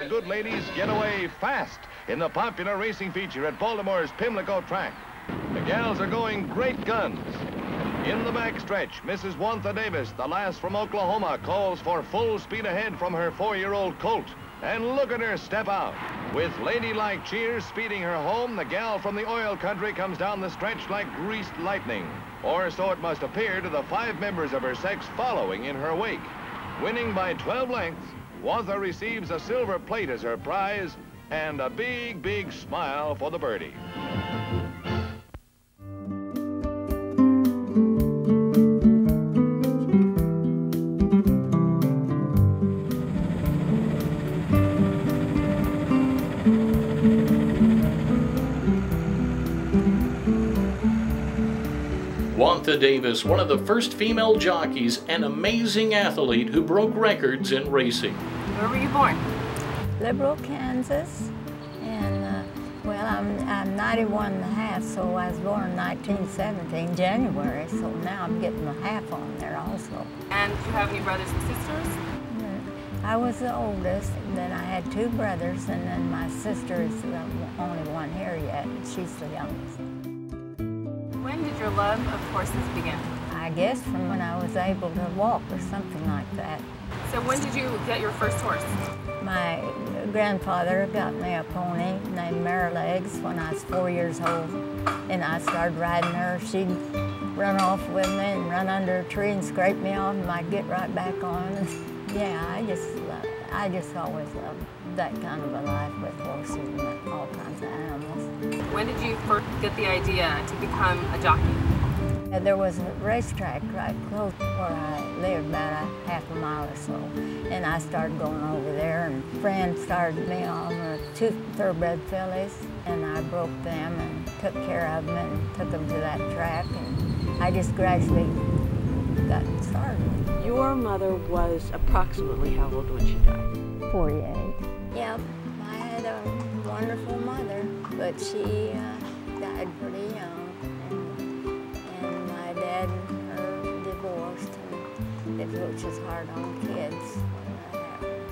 the good ladies get away fast in the popular racing feature at Baltimore's Pimlico track. The gals are going great guns. In the backstretch, Mrs. Wantha Davis, the lass from Oklahoma, calls for full speed ahead from her 4-year-old colt. And look at her step out. With ladylike cheers speeding her home, the gal from the oil country comes down the stretch like greased lightning. Or so it must appear to the 5 members of her sex following in her wake. Winning by 12 lengths, Wantha receives a silver plate as her prize and a big, big smile for the birdie. Wantha Davis, one of the first female jockeys, an amazing athlete who broke records in racing. Where were you born? Liberal, Kansas, and well, I'm 91 and a half, so I was born in 1917, January, so now I'm getting a half on there also. And do you have any brothers and sisters? I was the oldest, and then I had 2 brothers, and then my sister is the only one here yet, and she's the youngest. When did your love of horses begin? I guess from when I was able to walk or something like that. So when did you get your first horse? My grandfather got me a pony named Merrilegs when I was 4 years old, and I started riding her. She'd run off with me and run under a tree and scrape me off, and I'd get right back on. Yeah, I just always loved that kind of a life with horses and all kinds of animals. When did you first get the idea to become a jockey? There was a racetrack right close where I lived, about a half a mile or so, and I started going over there, and friends started me on with 2 thoroughbred fillies, and I broke them and took care of them and took them to that track, and I just gradually got started. Your mother was approximately how old when she died? 48. Yep, I had a wonderful mother, but she died pretty young, and my dad and her divorced, which is hard on kids when that happens.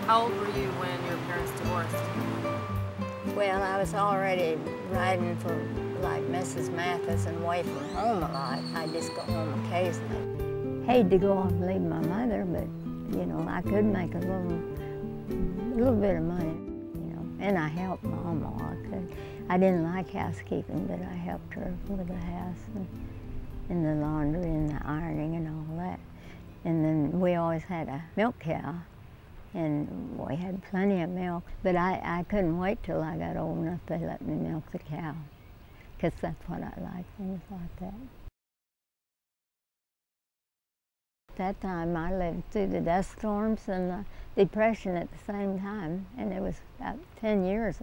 How old were you when your parents divorced? Well, I was already riding for like Mrs. Mathis and away from home a lot. I just go home occasionally. Hated to go off and leave my mother, but you know, I could make a little bit of money, you know, and I helped Mom all I could. I didn't like housekeeping, but I helped her with the house and the laundry and the ironing and all that. And then we always had a milk cow, and we had plenty of milk, but I couldn't wait till I got old enough to let me milk the cow, because that's what I like, things like that. At that time, I lived through the dust storms and the Depression at the same time, and it was about 10 years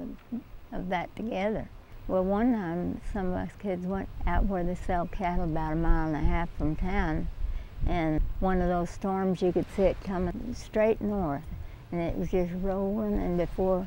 of that together. Well, one time, some of us kids went out where they sell cattle about 1.5 miles from town, and one of those storms, you could see it coming straight north, and it was just rolling, and before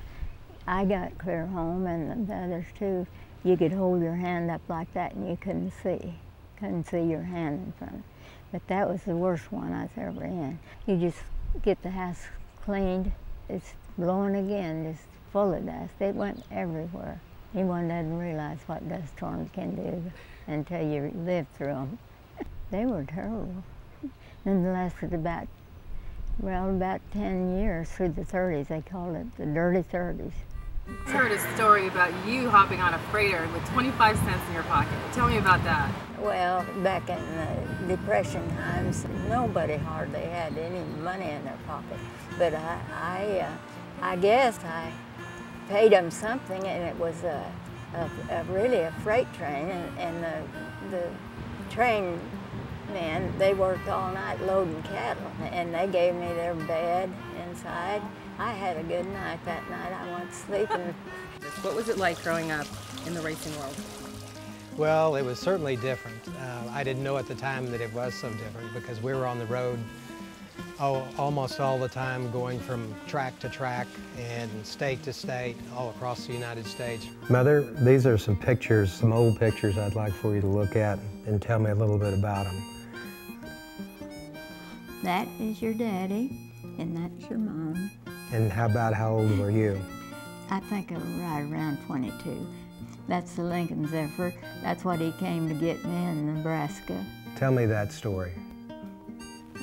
I got clear home, and the others too, you could hold your hand up like that, and you couldn't see your hand in front. But that was the worst one I was ever in. You just get the house cleaned, it's blowing again, just full of dust. It went everywhere. Anyone doesn't realize what dust storms can do until you live through them. They were terrible. And it lasted about 10 years, through the 30s. They called it the dirty 30s. I heard a story about you hopping on a freighter with 25 cents in your pocket. Tell me about that. Well, back in the Depression times, nobody hardly had any money in their pocket. But I guess I paid them something, and it was really a freight train, and the train men, they worked all night loading cattle, and they gave me their bed inside. I had a good night that night. I went to sleep. What was it like growing up in the racing world? Well, it was certainly different. I didn't know at the time that it was so different, because we were on the road almost all the time, going from track to track and state to state, all across the United States. Mother, these are some pictures, some old pictures I'd like for you to look at and tell me a little bit about them. That is your daddy, and that's your mom. And how old were you? I think I was right around 22. That's the Lincoln Zephyr. That's what he came to get me in Nebraska. Tell me that story.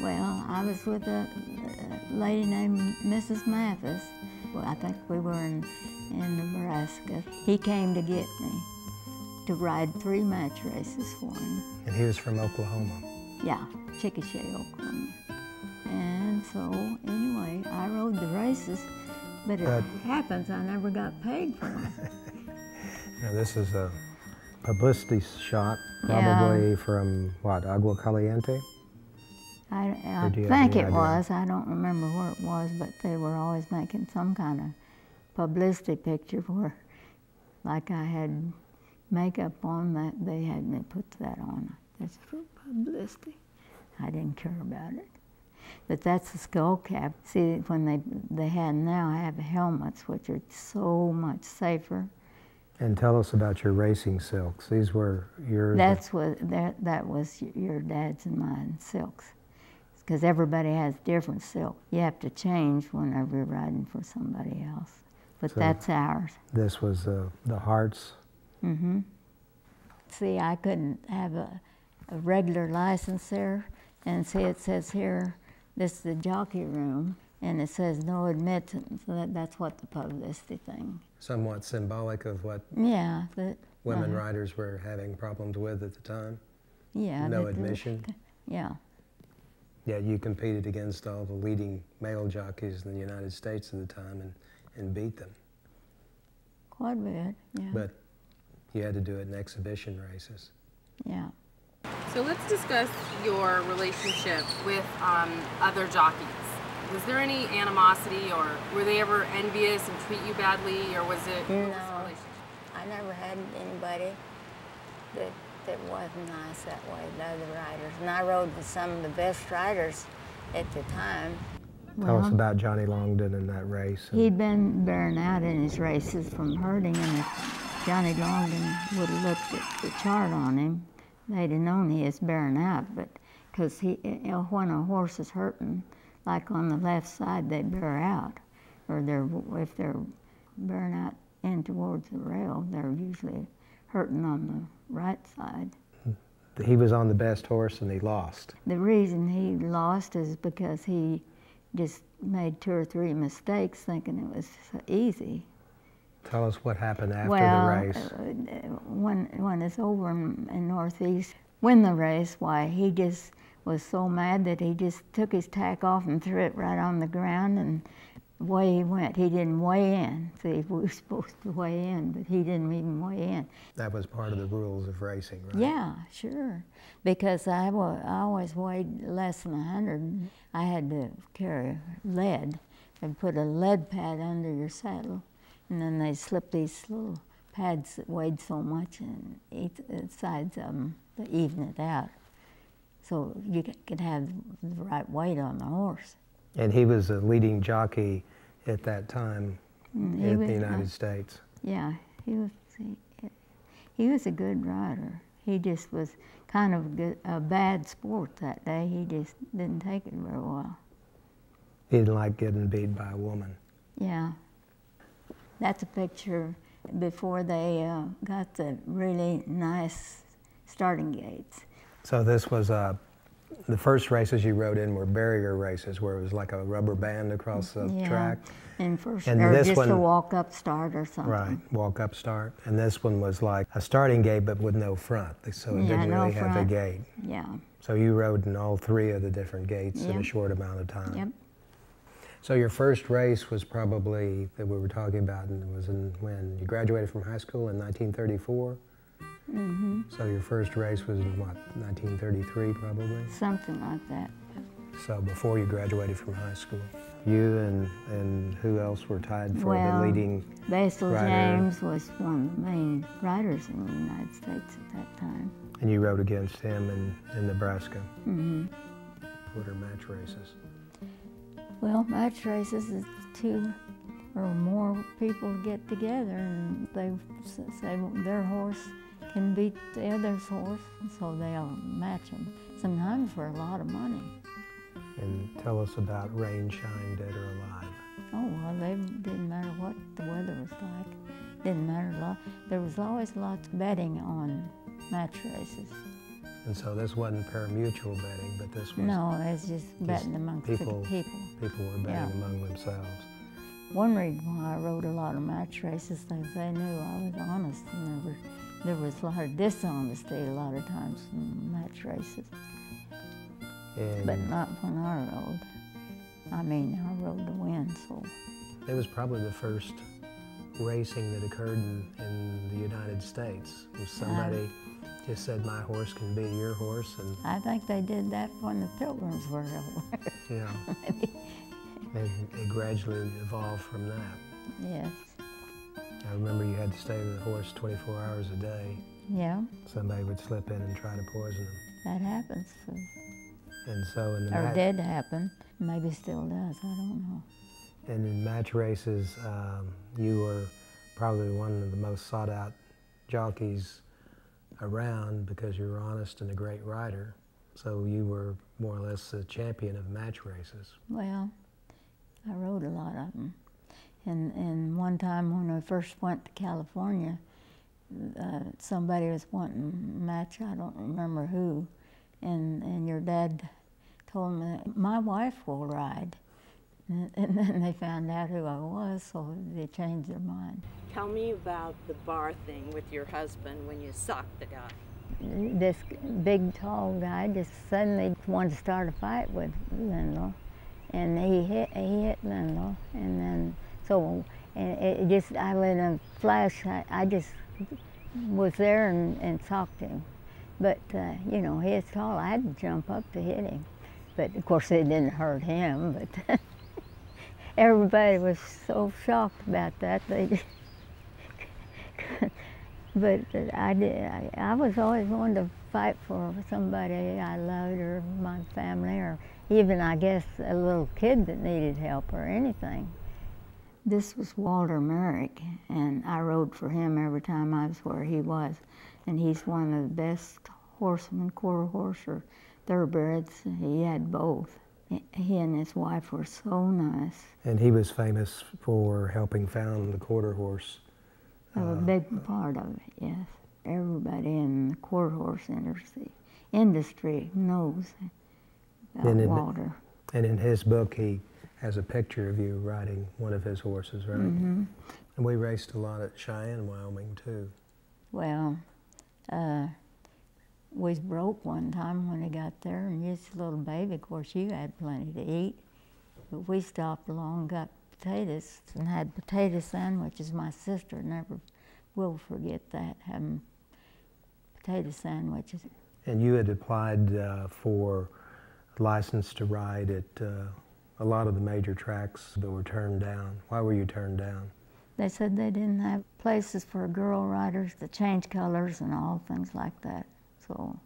Well, I was with a lady named Mrs. Mathis. Well, I think we were in Nebraska. He came to get me to ride 3 match races for him. And he was from Oklahoma. Yeah, Chickasha, Oklahoma. And so, anyway, I rode the races, but it happens I never got paid for them. Now, this is a publicity shot, probably from, what, Agua Caliente? I think it was. I don't remember where it was, but they were always making some kind of publicity picture where, like I had makeup on, that they had me put that on. That's for publicity. I didn't care about it. But that's the skull cap. See, when they have helmets, which are so much safer. And tell us about your racing silks. These were yours? That was your dad's and mine silks. Because everybody has different silk. You have to change whenever you're riding for somebody else. But so that's ours. This was the Hearts? Mm-hmm. See, I couldn't have a regular license there. And see, it says here, this is the jockey room, and it says no admittance. So that's what the publicity thing. Somewhat symbolic of what women riders were having problems with at the time? Yeah. No admission? Yeah. Yeah, you competed against all the leading male jockeys in the United States at the time and beat them. Quite a bit, yeah. But you had to do it in exhibition races. Yeah. So let's discuss your relationship with other jockeys. Was there any animosity, or were they ever envious and treat you badly, or was it? No, I never had anybody that wasn't nice that way, the other riders. And I rode with some of the best riders at the time. Tell us about Johnny Longden in that race. He'd been bearing out in his races from hurting, and if Johnny Longden would have looked at the chart on him, they'd have known he was bearing out. But because when a horse is hurting, like on the left side, they bear out. Or if they're bearing out in towards the rail, they're usually hurting on the right side. He was on the best horse and he lost. The reason he lost is because he just made 2 or 3 mistakes thinking it was easy. Tell us what happened after the race. When it's over in Northeast, win the race, why, he just was so mad that he just took his tack off and threw it right on the ground, and away he went. He didn't weigh in. See, we were supposed to weigh in, but he didn't even weigh in. That was part of the rules of racing, right? Yeah, sure. Because I always weighed less than 100. I had to carry lead and put a lead pad under your saddle, and then they slip these little pads that weighed so much in each sides of them to even it out, so you could have the right weight on the horse. And he was a leading jockey at that time in the United States. Yeah, he was a good rider. He just was kind of a bad sport that day. He just didn't take it very well. He didn't like getting beat by a woman. Yeah. That's a picture before they got the really nice starting gates. So this was the first races you rode in were barrier races, where it was like a rubber band across the track. And this just one, a walk-up start or something. Right, walk-up start. And this one was like a starting gate, but with no front, so it didn't really have a gate. Yeah. So you rode in all 3 of the different gates in a short amount of time. Yep. So your first race was probably, that we were talking about, and it was when you graduated from high school in 1934? Mm-hmm. So your first race was in what, 1933 probably? Something like that. So before you graduated from high school. You and who else were tied for the leading Basil rider? James was one of the main riders in the United States at that time. And you rode against him in Nebraska? Mm-hmm. What are match races? Well, match races is 2 or more people get together, and they say their horse can beat the other's horse, so they'll match them, sometimes for a lot of money. And tell us about Rain, Shine, Dead or Alive. Oh, well, they didn't matter what the weather was like. Didn't matter a lot. There was always lots of betting on match races. And so this wasn't pari-mutuel betting, but this was... No, it's just betting amongst people. people. People were betting among themselves. One reason why I rode a lot of match races is they knew I was honest, and there was a lot of dishonesty a lot of times in match races. But not when I rode. I mean, I rode to win, so. It was probably the first racing that occurred in the United States. It was somebody just said, my horse can be your horse. And I think they did that when the Pilgrims were over. Yeah. It gradually evolved from that. Yes. I remember you had to stay with the horse 24 hours a day. Yeah. Somebody would slip in and try to poison him. That happens. And so in the or did happen. Maybe still does. I don't know. And in match races, you were probably one of the most sought out jockeys around because you were honest and a great rider. So you were more or less a champion of match races. Well, I rode a lot of them. And one time when I first went to California, somebody was wanting a match, I don't remember who, and your dad told me, my wife will ride. And then they found out who I was, so they changed their mind. Tell me about the bar thing with your husband when you socked the guy. This big, tall guy just suddenly wanted to start a fight with Lindell, and he hit Lindell, and then so it just, I let him flash. I just was there and socked him, but you know, he's tall. I had to jump up to hit him, but of course it didn't hurt him. But everybody was so shocked about that. But I was always wanting to fight for somebody I loved, or my family, or even, I guess, a little kid that needed help or anything. This was Walter Merrick, and I rode for him every time I was where he was. And he's one of the best horsemen, quarter horse or thoroughbreds. He had both. He and his wife were so nice. And he was famous for helping found the quarter horse. A big part of it, yes. Everybody in the quarter horse industry knows about Walter. And in his book, he has a picture of you riding one of his horses, right? Mm-hmm. And we raced a lot at Cheyenne, Wyoming, too. Well, we broke one time when he got there, and just a little baby. Of course, you had plenty to eat. But we stopped along, got potatoes, and had potato sandwiches. My sister never will forget that, having potato sandwiches. And you had applied for a license to ride at a lot of the major tracks that were turned down. Why were you turned down? They said they didn't have places for girl riders to change colors and all things like that. So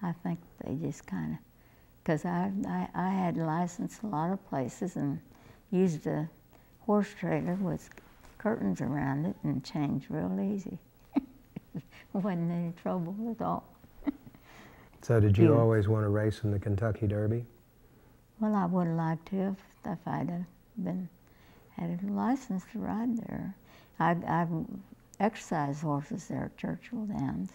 I think they just kind of, because I had licensed a lot of places and used a horse trailer with curtains around it and changed real easy. Wasn't any trouble at all. So did you always want to race in the Kentucky Derby? Well, I would have liked to if I'd have had a license to ride there. I've exercised horses there at Churchill Downs.